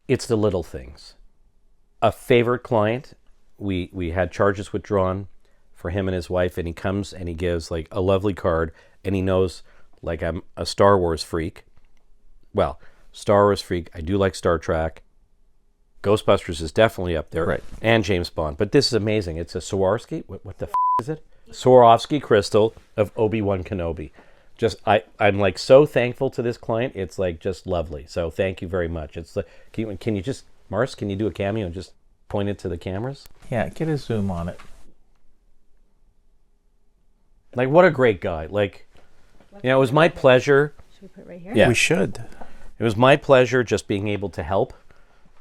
It's the little things. A favorite client, we had charges withdrawn for him and his wife, and he comes and he gives like a lovely card, and he knows like I'm a Star Wars freak. Well, Star Wars freak, I do like Star Trek. Ghostbusters is definitely up there, right? And James Bond. But this is amazing. It's a Swarovski. What the is it? Swarovski crystal of Obi-Wan Kenobi. I'm like so thankful to this client. It's like just lovely. So thank you very much. It's like, can you just, Mars, can you do a cameo and just point it to the cameras? Yeah, get a zoom on it. Like, what a great guy. Like, it was my pleasure. Should we put it right here? Yeah. We should. It was my pleasure just being able to help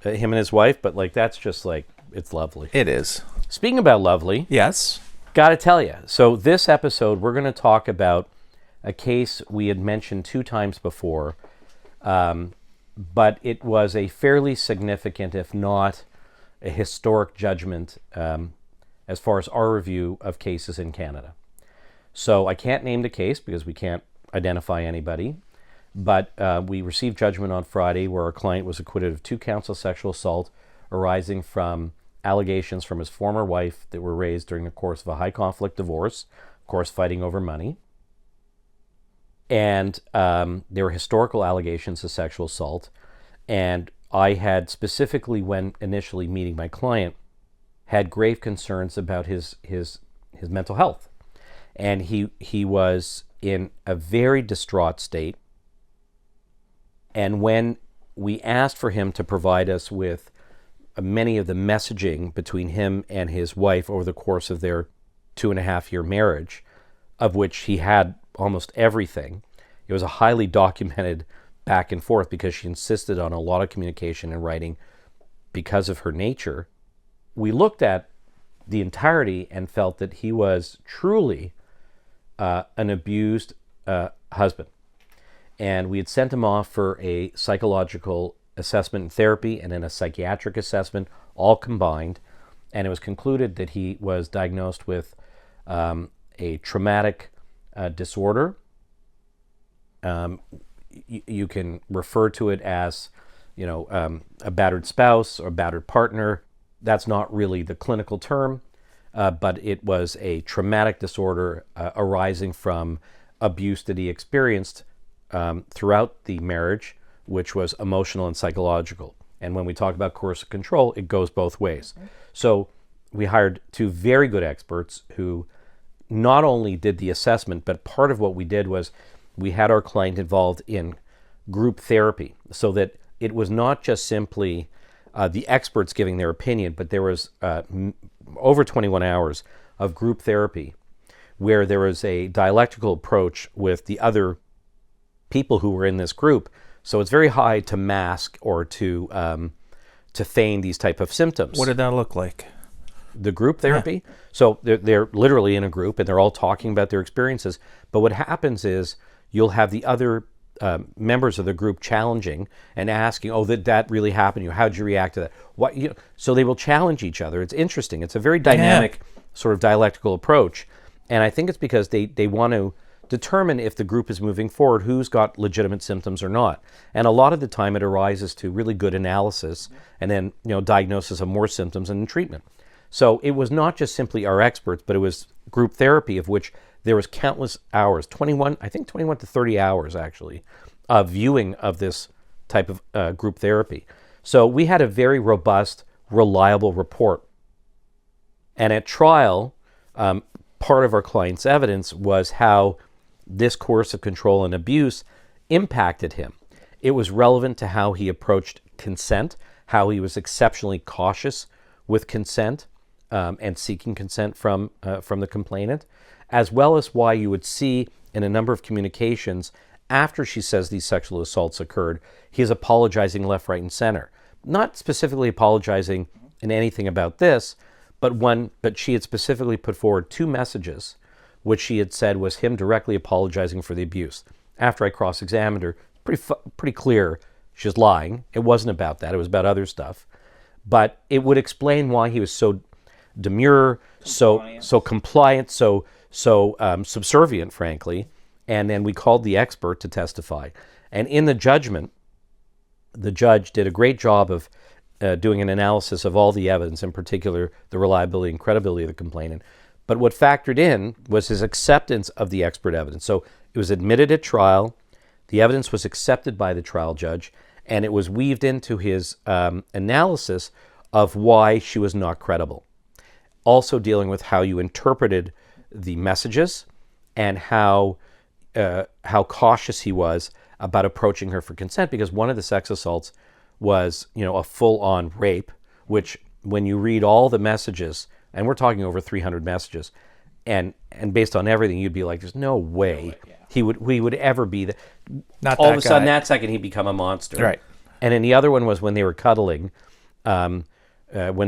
him and his wife. But like, that's just like, it's lovely. It is. Speaking about lovely. Yes. Got to tell you. So this episode, we're going to talk about a case we had mentioned 2 times before, but it was a fairly significant, if not a historic judgment as far as our review of cases in Canada. So I can't name the case because we can't identify anybody, but we received judgment on Friday where our client was acquitted of 2 counts of sexual assault arising from allegations from his former wife that were raised during the course of a high conflict divorce, of course fighting over money. And there were historical allegations of sexual assault. And I had specifically, when initially meeting my client, had grave concerns about his mental health. And he was in a very distraught state. And when we asked for him to provide us with many of the messaging between him and his wife over the course of their 2.5-year marriage, of which he had almost everything. It was a highly documented back and forth because she insisted on a lot of communication and writing because of her nature. We looked at the entirety and felt that he was truly an abused husband. And we had sent him off for a psychological assessment and therapy and then a psychiatric assessment, all combined. And it was concluded that he was diagnosed with a traumatic disorder. You can refer to it as, a battered spouse or a battered partner. That's not really the clinical term, but it was a traumatic disorder arising from abuse that he experienced throughout the marriage, which was emotional and psychological. And when we talk about coercive control, it goes both ways. Okay. So we hired 2 very good experts who not only did the assessment, but part of what we did was we had our client involved in group therapy so that it was not just simply the experts giving their opinion, but there was over 21 hours of group therapy where there was a dialectical approach with the other people who were in this group. So it's very hard to mask or to feign these type of symptoms. What did that look like? The group therapy? Yeah. So they're literally in a group and they're all talking about their experiences. But what happens is you'll have the other members of the group challenging and asking, oh, that really happened to you. How'd you react to that? So they will challenge each other. It's interesting. It's a very dynamic sort of dialectical approach. And I think it's because they want to determine if the group is moving forward, who's got legitimate symptoms or not. And a lot of the time it arises to really good analysis and then, diagnosis of more symptoms and treatment. So it was not just simply our experts, but it was group therapy of which there was countless hours, 21 to 30 hours actually, of viewing of this type of group therapy. So we had a very robust, reliable report. And at trial, part of our client's evidence was how this coercive control and abuse impacted him. It was relevant to how he approached consent, how he was exceptionally cautious with consent and seeking consent from the complainant, as well as why you would see in a number of communications after she says these sexual assaults occurred, he is apologizing left, right, and center. Not specifically apologizing in anything about this, but she had specifically put forward 2 messages which she had said was him directly apologizing for the abuse. After I cross-examined her, pretty clear she was lying. It wasn't about that. It was about other stuff. But it would explain why he was so demure, so compliant, so subservient, frankly. And then we called the expert to testify. And in the judgment, the judge did a great job of doing an analysis of all the evidence, in particular the reliability and credibility of the complainant. But what factored in was his acceptance of the expert evidence. So it was admitted at trial, the evidence was accepted by the trial judge, and it was weaved into his analysis of why she was not credible. Also dealing with how you interpreted the messages and how cautious he was about approaching her for consent, because one of the sex assaults was, a full-on rape, which when you read all the messages, and we're talking over 300 messages, and based on everything, you'd be like, there's no way he would ever be that. Not all that of a sudden, guy. that second, he'd become a monster. Right. And then the other one was when they were cuddling, when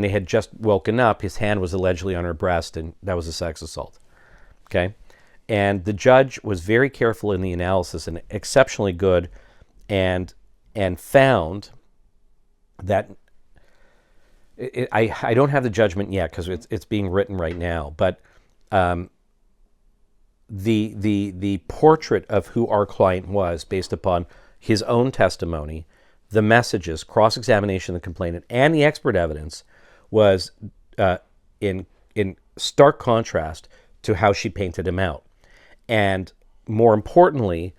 they had just woken up, his hand was allegedly on her breast, and that was a sex assault. Okay? And the judge was very careful in the analysis and exceptionally good, and found that I don't have the judgment yet because it's being written right now, but the portrait of who our client was based upon his own testimony, the messages, cross-examination of the complainant, and the expert evidence was in stark contrast to how she painted him out. And more importantly,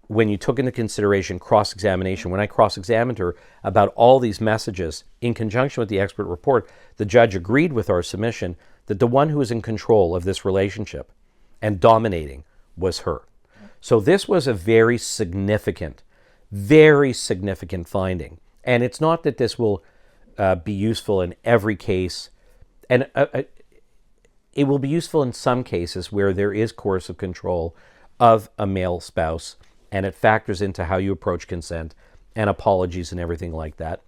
when you took into consideration cross-examination, when I cross-examined her about all these messages in conjunction with the expert report, the judge agreed with our submission that the one who was in control of this relationship and dominating was her. So this was a very significant finding. And it's not that this will be useful in every case, and it will be useful in some cases where there is coercive control of a male spouse, and it factors into how you approach consent and apologies and everything like that.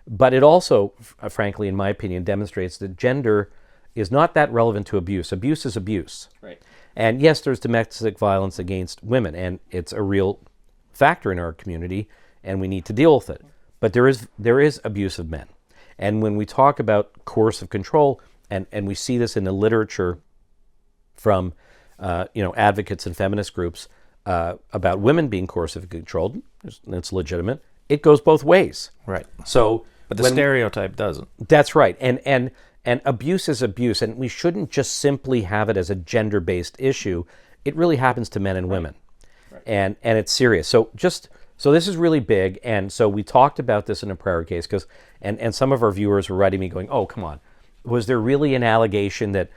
But it also, frankly, in my opinion, demonstrates that gender is not that relevant to abuse. Abuse is abuse. Right. And yes, there's domestic violence against women, and it's a real factor in our community, and we need to deal with it. But there is abuse of men. And when we talk about coercive control, and we see this in the literature from advocates and feminist groups, about women being coercively controlled, it's legitimate. It goes both ways. Right. So, but the stereotype doesn't. That's right. And abuse is abuse, and we shouldn't just simply have it as a gender-based issue. It really happens to men and women, right. And it's serious. So this is really big, and so we talked about this in a prior case, because and some of our viewers were writing me going, "Oh, come on, was there really an allegation that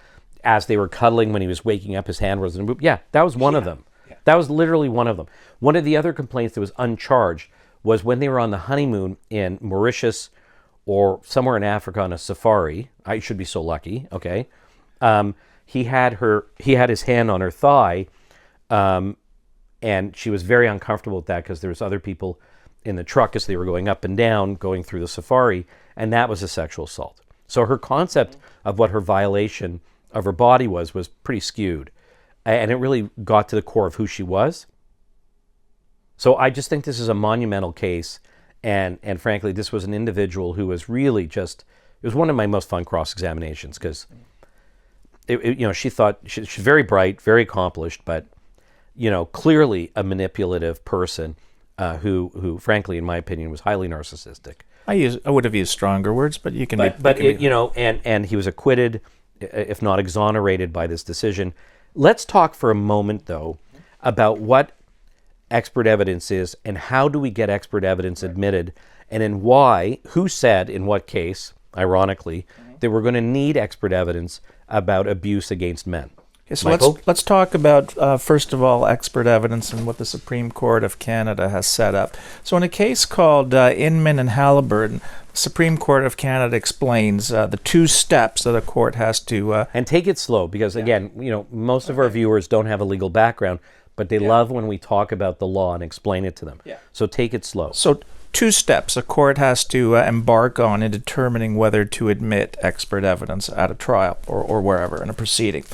as they were cuddling when he was waking up, his hand was in a boob?" Yeah, that was one of them. That was literally one of them. One of the other complaints that was uncharged was when they were on the honeymoon in Mauritius or somewhere in Africa on a safari. I should be so lucky, okay? He had his hand on her thigh, and she was very uncomfortable with that because there was other people in the truck as they were going up and down, going through the safari, and that was a sexual assault. So her concept of what her violation of her body was pretty skewed. And it really got to the core of who she was. So I just think this is a monumental case. And frankly, this was an individual who was really it was one of my most fun cross-examinations, because she thought she's very bright, very accomplished, but clearly a manipulative person who frankly, in my opinion, was highly narcissistic. I would have used stronger words, but you can. And he was acquitted, if not exonerated, by this decision. Let's talk for a moment, though, about what expert evidence is and how do we get expert evidence admitted, and then who said in what case, ironically, that we're going to need expert evidence about abuse against men. Okay, so let's talk about, first of all, expert evidence and what the Supreme Court of Canada has set up. So in a case called Inman and Halliburton, the Supreme Court of Canada explains the two steps that a court has to... and take it slow, because again, most of our viewers don't have a legal background, but they love when we talk about the law and explain it to them. Yeah. So take it slow. So two steps a court has to embark on in determining whether to admit expert evidence at a trial or wherever in a proceeding.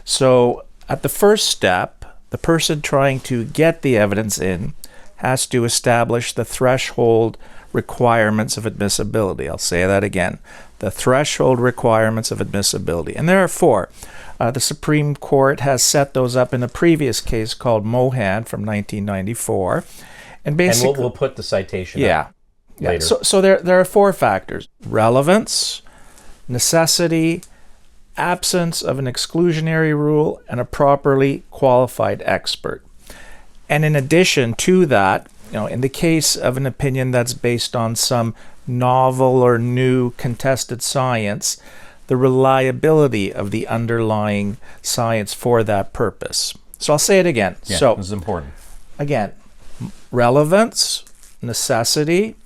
So at the first step, the person trying to get the evidence in has to establish the threshold requirements of admissibility. I'll say that again. The threshold requirements of admissibility. And there are four. The Supreme Court has set those up in a previous case called Mohan from 1994. And basically, and we'll put the citation up yeah. later. So there are 4 factors: relevance, necessity, absence of an exclusionary rule, and a properly qualified expert. And in addition to that, in the case of an opinion that's based on some novel or new contested science, the reliability of the underlying science for that purpose. So I'll say it again. Yeah, so this is important. again, relevance, necessity,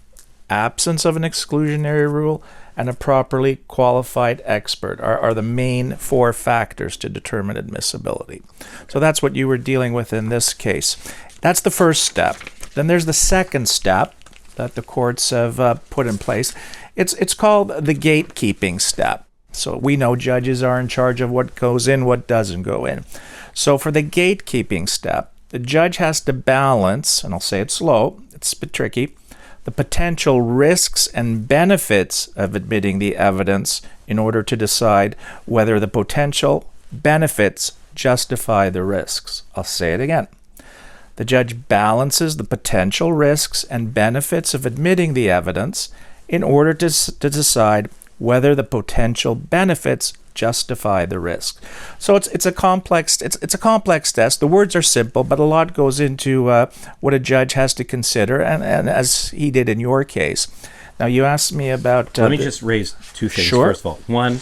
absence of an exclusionary rule, and a properly qualified expert are the main 4 factors to determine admissibility. So that's what you were dealing with in this case. That's the first step. Then there's the second step that the courts have put in place. It's called the gatekeeping step. So we know judges are in charge of what goes in, what doesn't go in. So for the gatekeeping step, the judge has to balance, and I'll say it slow, it's a bit tricky, the potential risks and benefits of admitting the evidence in order to decide whether the potential benefits justify the risks. I'll say it again. The judge balances the potential risks and benefits of admitting the evidence in order to decide whether the potential benefits justify the risk. So it's a complex test. The words are simple, but a lot goes into what a judge has to consider, and as he did in your case. Now you asked me about. Let me just raise 2 things. Sure. First of all, one.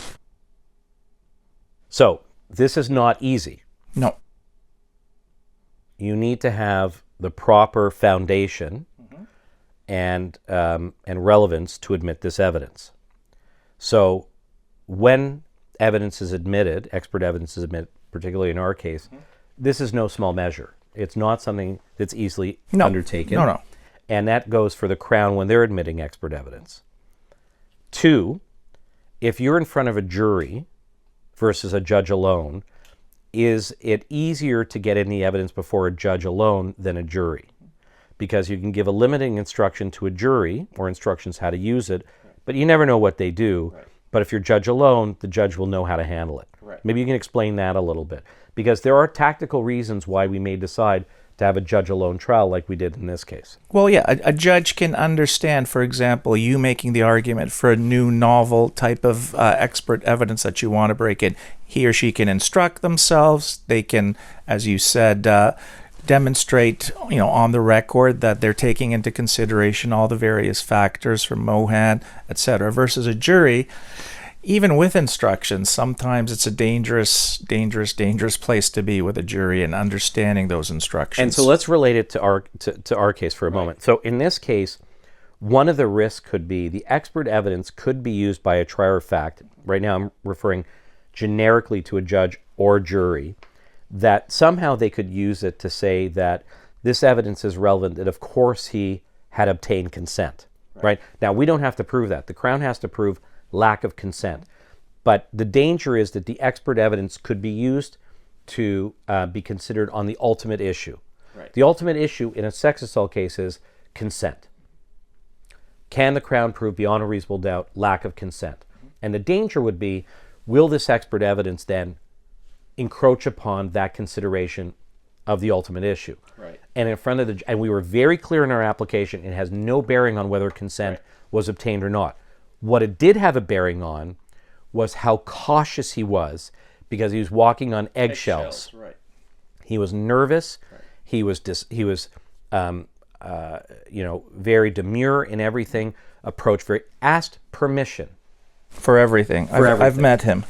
So this is not easy. No. You need to have the proper foundation and relevance to admit this evidence. So when evidence is admitted, expert evidence is admitted, particularly in our case, this is no small measure. It's not something that's easily undertaken. No. And that goes for the Crown when they're admitting expert evidence. 2, if you're in front of a jury versus a judge alone, is it easier to get any evidence before a judge alone than a jury? Because you can give a limiting instruction to a jury or instructions how to use it, but you never know what they do. Right. But if you're judge alone, the judge will know how to handle it. Right. Maybe you can explain that a little bit. Because there are tactical reasons why we may decide to have a judge alone trial like we did in this case. Well, yeah, a judge can understand, for example, you making the argument for a new novel type of expert evidence that you want to break in. He or she can instruct themselves. They can, as you said, demonstrate, on the record that they're taking into consideration all the various factors from Mohan, etc. Versus a jury, even with instructions, sometimes it's a dangerous place to be with a jury and understanding those instructions. And so let's relate it to our case for a moment. So in this case, one of the risks could be the expert evidence could be used by a trier of fact. Right now I'm referring generically to a judge or jury, that somehow they could use it to say that this evidence is relevant, that of course he had obtained consent. Right? Now, we don't have to prove that. The Crown has to prove lack of consent. But the danger is that the expert evidence could be used to be considered on the ultimate issue. Right. The ultimate issue in a sex assault case is consent. Can the Crown prove beyond a reasonable doubt lack of consent? And the danger would be, will this expert evidence then encroach upon that consideration of the ultimate issue? Right. And in front of and we were very clear in our application, it has no bearing on whether consent was obtained or not. What it did have a bearing on was how cautious he was, because he was walking on eggshells. Right. He was nervous. Right. He was very demure in everything. Asked permission For everything. For everything. I've met him.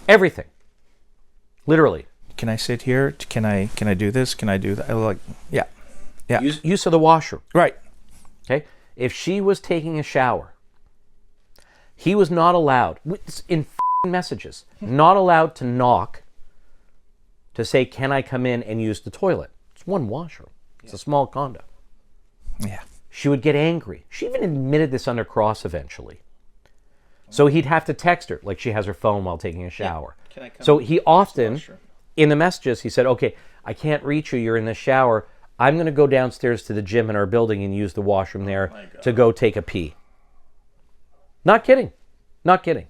Everything. Literally. Can I sit here? Can I do this? Can I do that? Yeah. Use of the washroom. Right. Okay. If she was taking a shower, he was not allowed, in messages, not allowed to knock to say, can I come in and use the toilet? It's one washroom. It's a small condo. Yeah. She would get angry. She even admitted this under cross eventually. So he'd have to text her, like she has her phone while taking a shower. Yeah. Can I come So he often, washroom? in the messages, he said, okay, I can't reach you. You're in the shower. I'm going to go downstairs to the gym in our building and use the washroom there to go take a pee. Not kidding. Not kidding.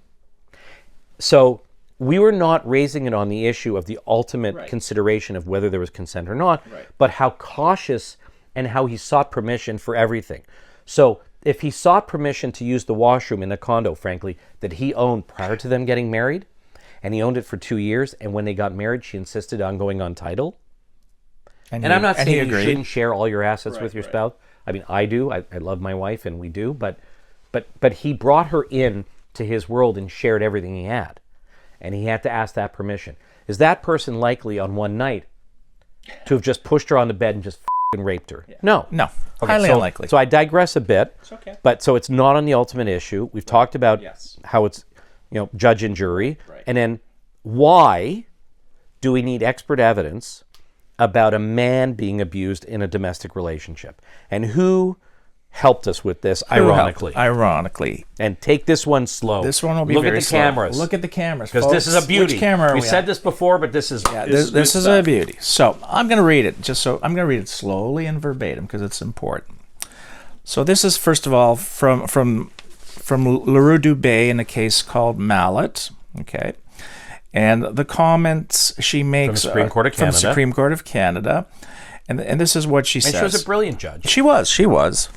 So we were not raising it on the issue of the ultimate consideration of whether there was consent or not, but how cautious and how he sought permission for everything. So if he sought permission to use the washroom in a condo, frankly, that he owned prior to them getting married, and he owned it for 2 years, and when they got married, she insisted on going on title. And I'm not saying you shouldn't share all your assets with your spouse. I mean, I do. I love my wife, and we do. But he brought her in to his world and shared everything he had. And he had to ask that permission. Is that person likely on one night to have just pushed her on the bed and just f***ing raped her? Yeah. No. Okay, highly unlikely. So I digress a bit. It's okay. But so it's not on the ultimate issue. We've talked about how it's, judge and jury. Right. And then why do we need expert evidence about a man being abused in a domestic relationship? And who helped us with this, ironically? Ironically. And take this one slow. This one will be Look very at the slow. cameras. Look at the cameras, because this is a beauty. Which camera are we we said on? this before, but this is this is a beauty. So I'm going to read it. I'm going to read it slowly and verbatim because it's important. So this is, first of all, from Leroux Dubé in a case called Mallet. Okay. And the comments she makes from the Supreme Court of Canada. From Supreme Court of Canada. And this is what she says. She was a brilliant judge. She was.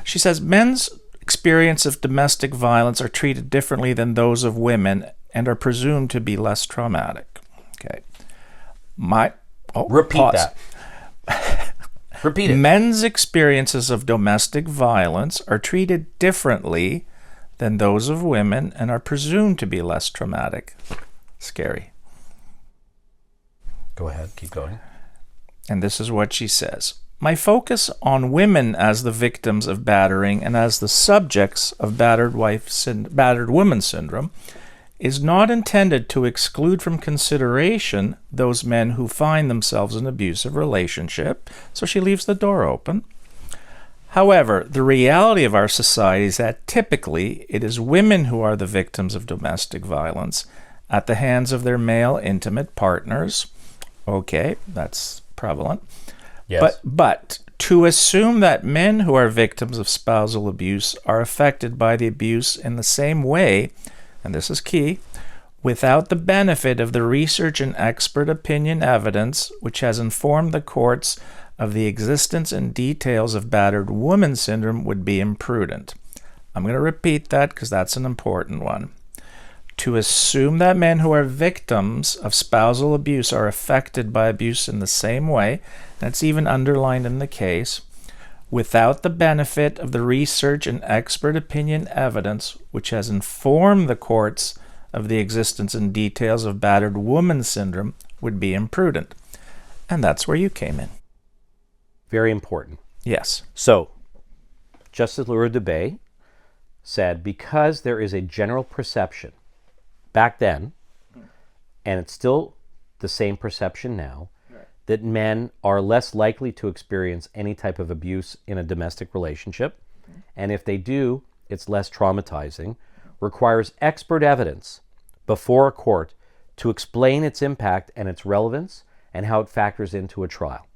She says, men's experience of domestic violence are treated differently than those of women and are presumed to be less traumatic. Okay. Repeat pause. that. Repeat it. Men's experiences of domestic violence are treated differently than those of women and are presumed to be less traumatic. Scary. Go ahead. Keep going. And this is what she says. My focus on women as the victims of battering and as the subjects of battered woman syndrome is not intended to exclude from consideration those men who find themselves in an abusive relationship. So she leaves the door open. However, the reality of our society is that typically it is women who are the victims of domestic violence at the hands of their male intimate partners. Okay, that's prevalent. Yes. But to assume that men who are victims of spousal abuse are affected by the abuse in the same way, and this is key, without the benefit of the research and expert opinion evidence which has informed the courts of the existence and details of battered woman syndrome would be imprudent. I'm going to repeat that because that's an important one. To assume that men who are victims of spousal abuse are affected by abuse in the same way, that's even underlined in the case, without the benefit of the research and expert opinion evidence which has informed the courts of the existence and details of battered woman syndrome would be imprudent. And that's where you came in. Very important. Yes. So, Justice Leroux Dubé said, because there is a general perception back then, and it's still the same perception now, that men are less likely to experience any type of abuse in a domestic relationship, and if they do, it's less traumatizing, requires expert evidence before a court to explain its impact and its relevance and how it factors into a trial.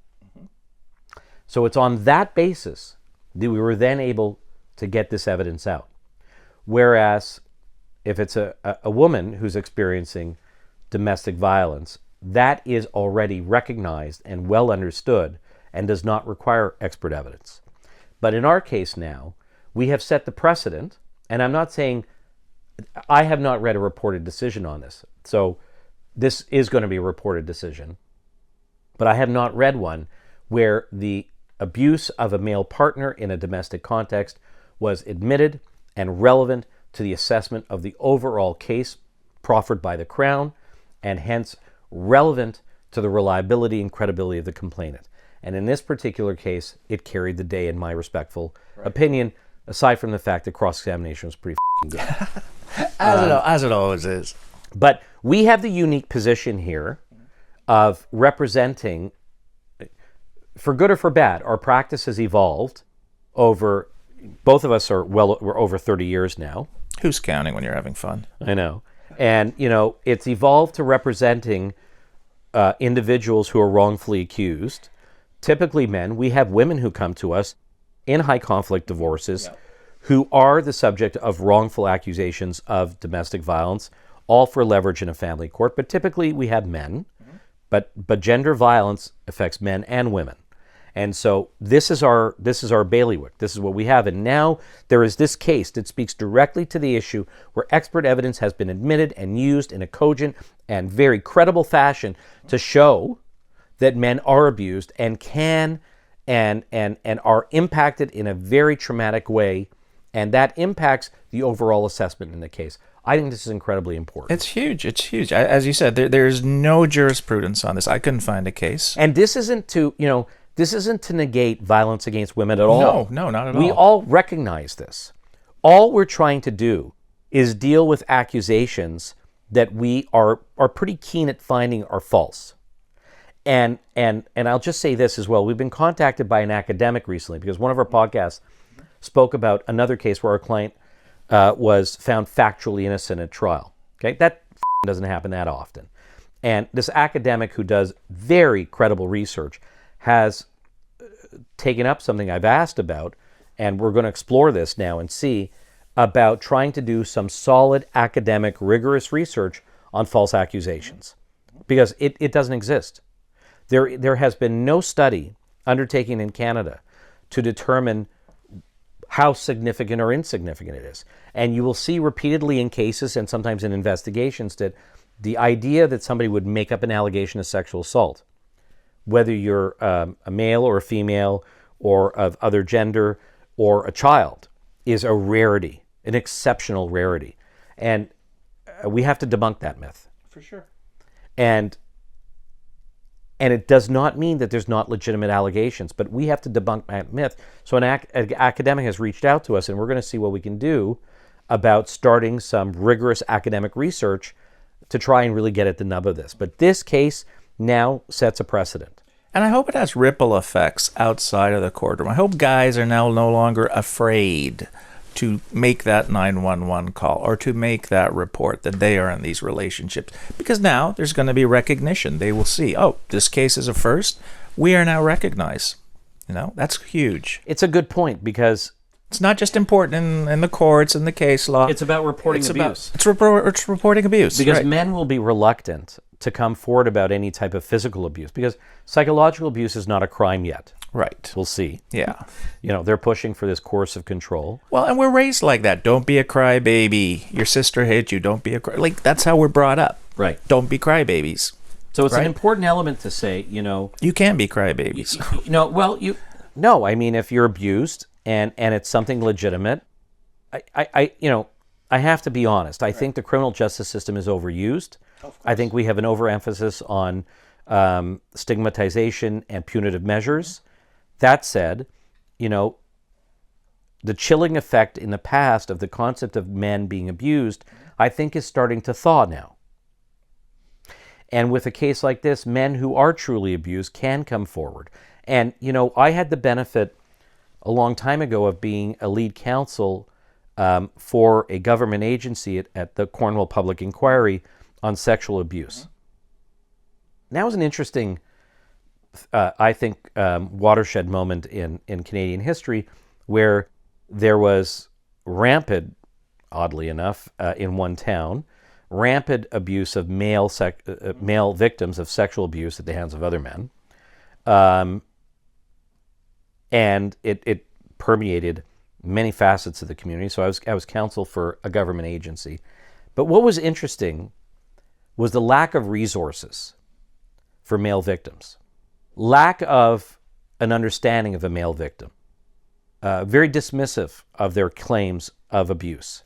So it's on that basis that we were then able to get this evidence out. Whereas if it's a woman who's experiencing domestic violence, that is already recognized and well understood and does not require expert evidence. But in our case now, we have set the precedent, and I'm not saying, I have not read a reported decision on this, so this is going to be a reported decision, but I have not read one where the abuse of a male partner in a domestic context was admitted and relevant to the assessment of the overall case proffered by the Crown, and hence relevant to the reliability and credibility of the complainant. And in this particular case, it carried the day in my respectful opinion, aside from the fact that cross-examination was pretty good. As it always is. But we have the unique position here of representing, for good or for bad, our practice has evolved over, both of us we're over 30 years now. Who's counting when you're having fun? I know. And, it's evolved to representing individuals who are wrongfully accused, typically men. We have women who come to us in high conflict divorces who are the subject of wrongful accusations of domestic violence, all for leverage in a family court. But typically we have men, but gender violence affects men and women. And so this is our bailiwick. This is what we have. And now there is this case that speaks directly to the issue where expert evidence has been admitted and used in a cogent and very credible fashion to show that men are abused and can and are impacted in a very traumatic way, and that impacts the overall assessment in the case. I think this is incredibly important. It's huge. It's huge. As you said, there's no jurisprudence on this. I couldn't find a case. And this isn't to, this isn't to negate violence against women at all. No, not at all. We all recognize this. All we're trying to do is deal with accusations that we are pretty keen at finding are false. And I'll just say this as well. We've been contacted by an academic recently because one of our podcasts spoke about another case where our client was found factually innocent at trial. Okay, that doesn't happen that often. And this academic who does very credible research has taken up something I've asked about, and we're going to explore this now and see about trying to do some solid academic, rigorous research on false accusations, because it doesn't exist. There has been no study undertaken in Canada to determine how significant or insignificant it is. And you will see repeatedly in cases and sometimes in investigations that the idea that somebody would make up an allegation of sexual assault, whether you're a male or a female or of other gender or a child, is a rarity, an exceptional rarity. And we have to debunk that myth. For sure. And it does not mean that there's not legitimate allegations, but we have to debunk that myth. So an academic has reached out to us, and we're going to see what we can do about starting some rigorous academic research to try and really get at the nub of this. But this case now sets a precedent. And I hope it has ripple effects outside of the courtroom. I hope guys are now no longer afraid to make that 911 call or to make that report that they are in these relationships. Because now there's going to be recognition. They will see, oh, this case is a first. We are now recognized. That's huge. It's a good point, because it's not just important in the courts and the case law. It's about reporting abuse. It's reporting abuse. Because right. Men will be reluctant to come forward about any type of physical abuse, because psychological abuse is not a crime yet. Right. We'll see. Yeah. They're pushing for this coercive control. Well, and we're raised like that. Don't be a crybaby. Your sister hit you. Don't be a cry. Like, that's how we're brought up. Right. Don't be crybabies. So it's an important element to say, You can be crybabies. No, I mean, if you're abused and it's something legitimate, I have to be honest. I think the criminal justice system is overused. I think we have an overemphasis on stigmatization and punitive measures. That said, the chilling effect in the past of the concept of men being abused, I think, is starting to thaw now. And with a case like this, men who are truly abused can come forward. And, I had the benefit a long time ago of being a lead counsel for a government agency at the Cornwall Public Inquiry on sexual abuse. That was an interesting, I think, watershed moment in Canadian history, where there was rampant, oddly enough, in one town, rampant abuse of male victims of sexual abuse at the hands of other men. And it permeated many facets of the community. So I was counsel for a government agency. But what was interesting was the lack of resources for male victims, lack of an understanding of a male victim, very dismissive of their claims of abuse.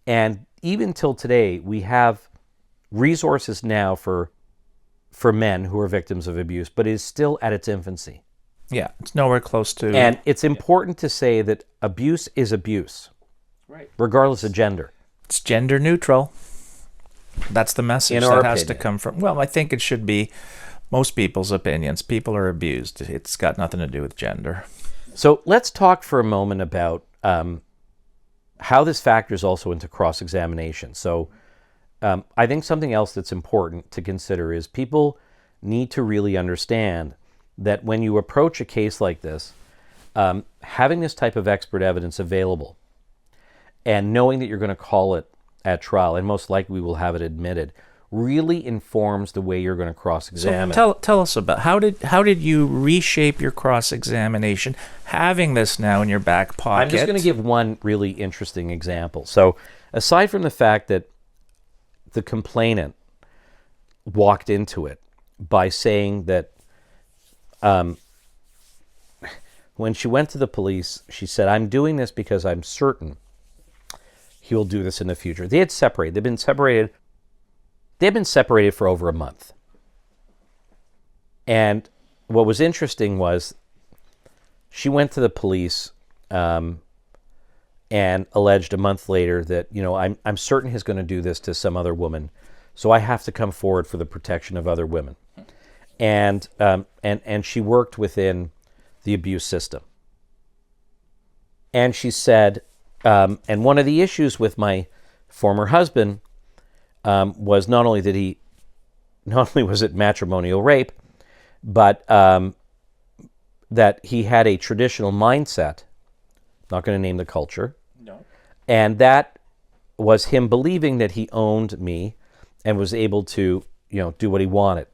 And even till today, we have resources now for men who are victims of abuse, but it is still at its infancy. Yeah, it's nowhere close to... And it's important to say that abuse is abuse, right, regardless of gender. It's gender neutral. That's the message that has to come from... Well, I think it should be most people's opinions. People are abused. It's got nothing to do with gender. So let's talk for a moment about how this factors also into cross-examination. So I think something else that's important to consider is people need to really understand that when you approach a case like this, having this type of expert evidence available and knowing that you're going to call it at trial, and most likely we will have it admitted, really informs the way you're going to cross-examine. So tell us about how did you reshape your cross-examination, having this now in your back pocket? I'm just going to give one really interesting example. So aside from the fact that the complainant walked into it by saying that when she went to the police, she said, I'm doing this because I'm certain he will do this in the future. They had separated. They've been separated for over a month. And what was interesting was she went to the police and alleged a month later that, I'm certain he's going to do this to some other woman, so I have to come forward for the protection of other women. And she worked within the abuse system. And she said, and one of the issues with my former husband was not only was it matrimonial rape, but that he had a traditional mindset. Not going to name the culture. No. And that was him believing that he owned me and was able to, do what he wanted.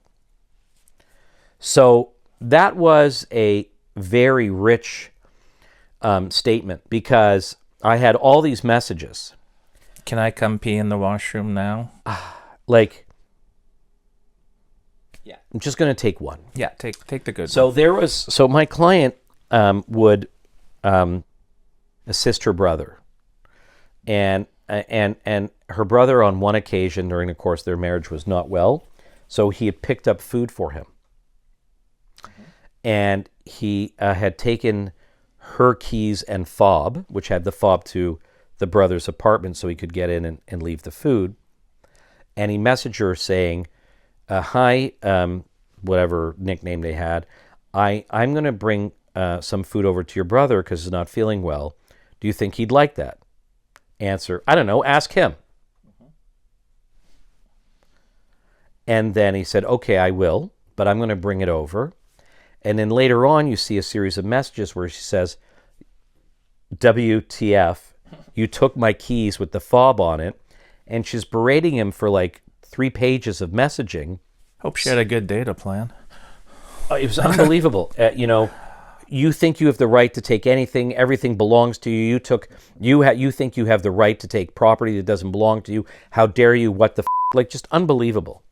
So that was a very rich statement, because I had all these messages. Can I come pee in the washroom now? Yeah. I'm just going to take one. Yeah, take the good one. So my client would assist her brother, and her brother on one occasion during the course of their marriage was not well, so he had picked up food for him. Mm-hmm. And he had taken her keys and fob, which had the fob to the brother's apartment so he could get in and leave the food. And he messaged her saying, hi, whatever nickname they had, I'm going to bring some food over to your brother because he's not feeling well. Do you think he'd like that? Answer, I don't know, ask him. Mm-hmm. And then he said, okay, I will, but I'm going to bring it over. And then later on, you see a series of messages where she says, WTF, you took my keys with the fob on it. And she's berating him for like 3 pages of messaging. Hope she had a good data plan. It was unbelievable. You think you have the right to take anything. Everything belongs to you. You think you have the right to take property that doesn't belong to you. How dare you? What the like, just unbelievable.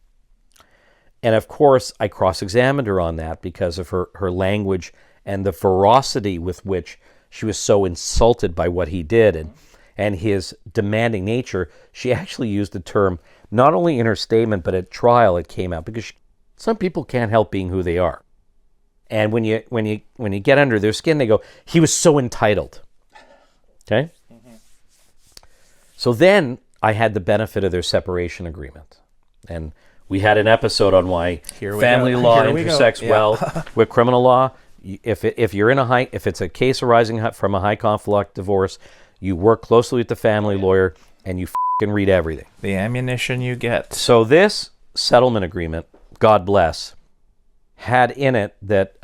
And of course, I cross-examined her on that because of her language and the ferocity with which she was so insulted by what he did and his demanding nature. She actually used the term, not only in her statement, but at trial it came out, because some people can't help being who they are. And when you get under their skin, they go, he was so entitled. Okay? Mm-hmm. So then I had the benefit of their separation agreement. And we had an episode on why family law intersects well with criminal law. If it's a case arising from a high conflict divorce, you work closely with the family lawyer and you can read everything. The ammunition you get. So this settlement agreement, God bless, had in it that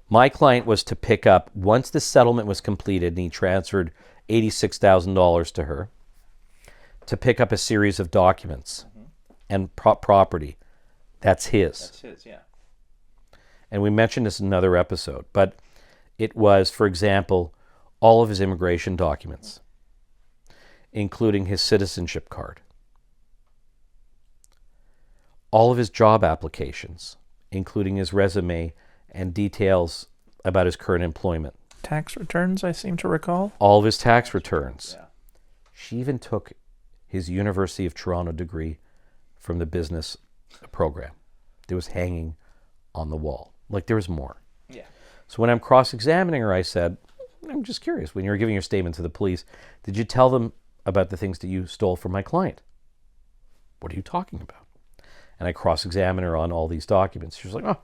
my client was to pick up, once the settlement was completed and he transferred $86,000 to her, to pick up a series of documents and property. That's his. That's his, yeah. And we mentioned this in another episode, but it was, for example, all of his immigration documents, including his citizenship card, all of his job applications, including his resume and details about his current employment. Tax returns, I seem to recall. All of his tax returns. Yeah. She even took his University of Toronto degree from the business program. It was hanging on the wall. Like, there was more. Yeah. So when I'm cross-examining her, I said, I'm just curious, when you were giving your statement to the police, did you tell them about the things that you stole from my client? What are you talking about? And I cross-examined her on all these documents. She was like, oh,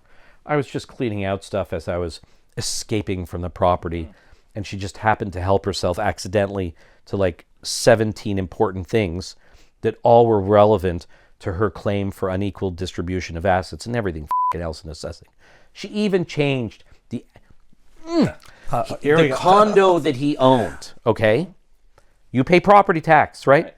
I was just cleaning out stuff as I was escaping from the property. And she just happened to help herself accidentally to like 17 important things that all were relevant to her claim for unequal distribution of assets and everything else in assessing. She even changed the condo that he owned, okay? You pay property tax, right?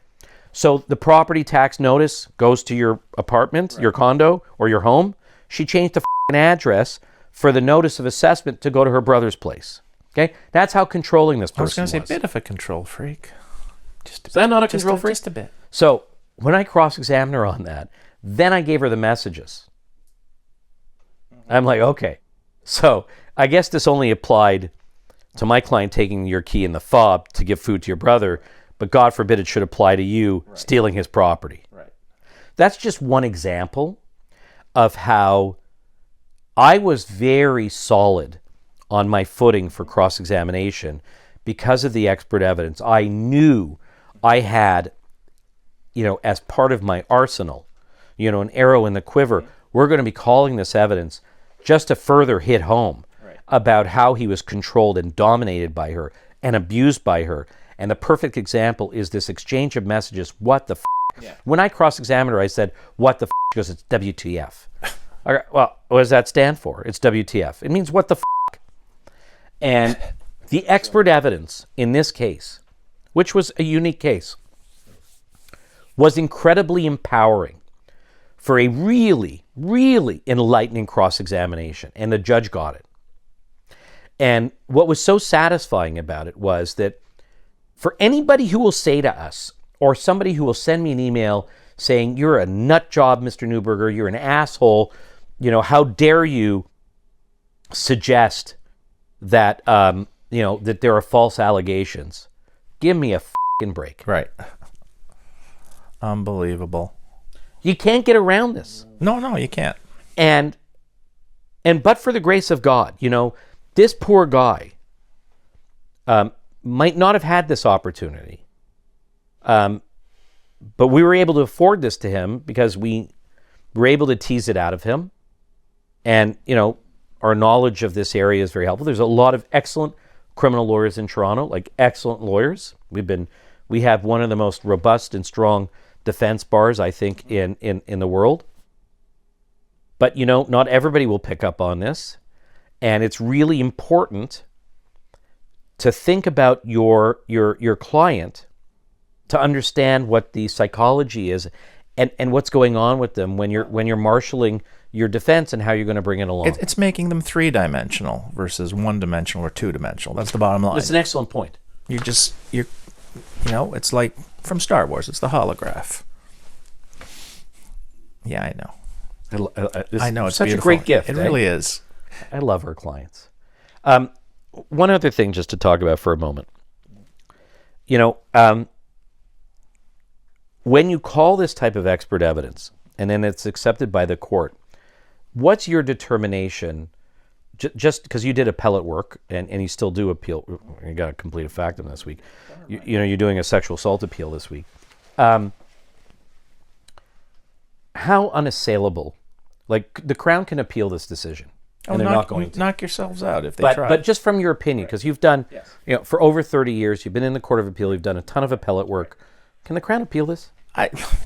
So the property tax notice goes to your apartment, your condo, or your home. She changed the f***ing address for the notice of assessment to go to her brother's place. Okay? That's how controlling this person was. I was going to say, a bit of a control freak. Is that not a control freak? Just a bit. So when I cross-examined her on that, then I gave her the messages. I'm like, okay. So I guess this only applied to my client taking your key in the fob to give food to your brother, but God forbid it should apply to you stealing his property. Right. That's just one example of how I was very solid on my footing for cross-examination because of the expert evidence. I knew I had, as part of my arsenal, an arrow in the quiver. We're going to be calling this evidence just to further hit home about how he was controlled and dominated by her and abused by her. And the perfect example is this exchange of messages, what the f***? Yeah. When I cross-examined her, I said, what the f***? She goes, it's WTF. Well, what does that stand for? It's WTF. It means what the f***? And the expert evidence in this case, which was a unique case, was incredibly empowering for a really, really enlightening cross-examination. And the judge got it. And what was so satisfying about it was that for anybody who will say to us, or somebody who will send me an email saying, you're a nut job, Mr. Neuberger, you're an asshole, how dare you suggest that, that there are false allegations. Give me a f***ing break. Right. Unbelievable. You can't get around this. No, you can't. And but for the grace of God, this poor guy might not have had this opportunity. But we were able to afford this to him because we were able to tease it out of him. And, our knowledge of this area is very helpful. There's a lot of excellent criminal lawyers in Toronto, like excellent lawyers. We have one of the most robust and strong defense bars, I think, in the world. But, not everybody will pick up on this. And it's really important to think about your client, to understand what the psychology is and what's going on with them when you're marshaling your defense and how you're going to bring it along. It's making them three-dimensional versus one-dimensional or two-dimensional. That's the bottom line. It's an excellent point. It's like from Star Wars. It's the holograph. Yeah, I know. I know, it's such beautiful. A great gift. It really is. I love our clients. One other thing just to talk about for a moment. When you call this type of expert evidence and then it's accepted by the court, what's your determination, just because you did appellate work and you still do appeal, you got to complete a factum this week, you're doing a sexual assault appeal this week. How unassailable, like the Crown can appeal this decision. And they're not going to. Knock yourselves out if they try. But just from your opinion, because you've done, for over 30 years, you've been in the Court of Appeal, you've done a ton of appellate work. Can the Crown appeal this?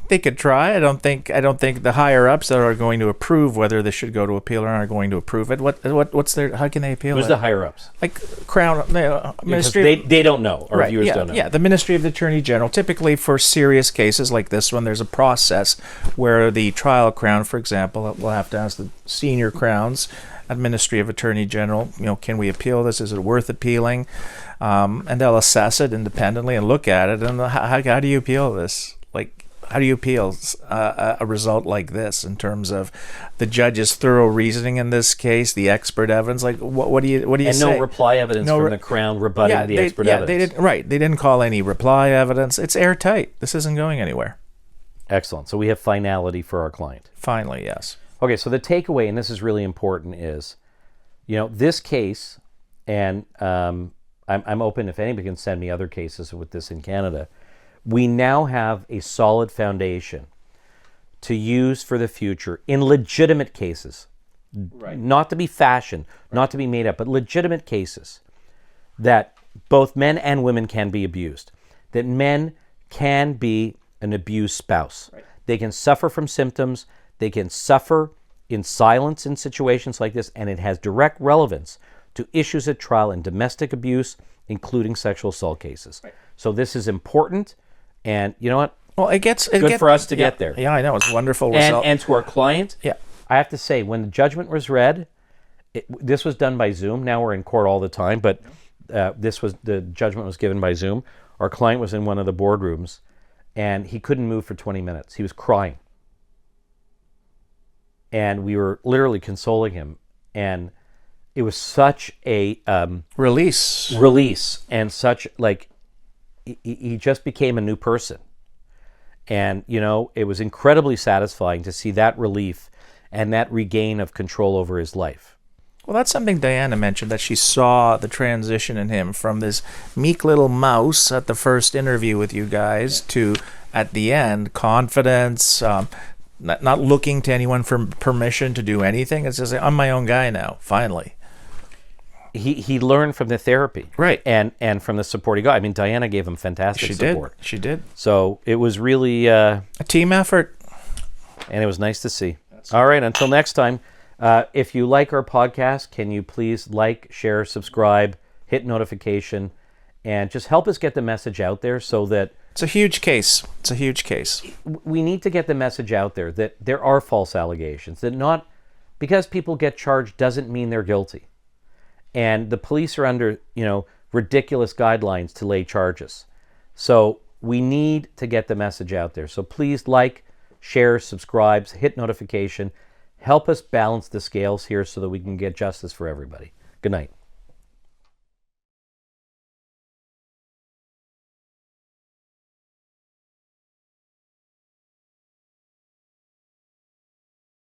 They could try. I don't think the higher ups that are going to approve whether this should go to appeal or aren't going to approve it. What's their? How can they appeal it? Who's the higher ups? Like Crown, Ministry. They don't know. Our viewers don't know. Yeah, the Ministry of the Attorney General. Typically, for serious cases like this one, there's a process where the trial Crown, for example, will have to ask the senior Crowns at Ministry of Attorney General, can we appeal this? Is it worth appealing? And they'll assess it independently and look at it. And how do you appeal this? Like, how do you appeal a result like this in terms of the judge's thorough reasoning in this case, the expert evidence? Like, what do you say? And no reply evidence from the Crown rebutting the expert evidence. They didn't call any reply evidence. It's airtight. This isn't going anywhere. Excellent. So we have finality for our client. Finally, yes. Okay, so the takeaway, and this is really important, is, this case, and I'm open if anybody can send me other cases with this in Canada. We now have a solid foundation to use for the future in legitimate cases, not to be fashioned, not to be made up, but legitimate cases that both men and women can be abused, that men can be an abused spouse. They can suffer from symptoms. They can suffer in silence in situations like this, and it has direct relevance to issues at trial in domestic abuse, including sexual assault cases. So this is important, and you know what? Well, it gets Good for us to get there. Yeah, I know. It's a wonderful And, result. and to our client, Yeah. I have to say, when the judgment was read, this was done by Zoom. Now we're in court all the time, but the judgment was given by Zoom. Our client was in one of the boardrooms, and he couldn't move for 20 minutes. He was crying. And we were literally consoling him. And it was such a Release. and such, like, he just became a new person. And, you know, it was incredibly satisfying to see that relief and that regain of control over his life. Well, that's something Diana mentioned, that she saw the transition in him from this meek little mouse at the first interview with you guys to, at the end, confidence, not looking to anyone for permission to do anything. It's just like, I'm my own guy now, finally. He learned from the therapy. Right. And from the support he got. I mean, Diana gave him fantastic support. She did. So it was really... a team effort. And it was nice to see. All right, until next time, if you like our podcast, can you please like, share, subscribe, hit notification, and just help us get the message out there so that... It's a huge case. It's a huge case. We need to get the message out there that there are false allegations, that not... Because people get charged doesn't mean they're guilty. And the police are under, you know, ridiculous guidelines to lay charges. So we need to get the message out there. So please like, share, subscribe, hit notification. Help us balance the scales here so that we can get justice for everybody. Good night.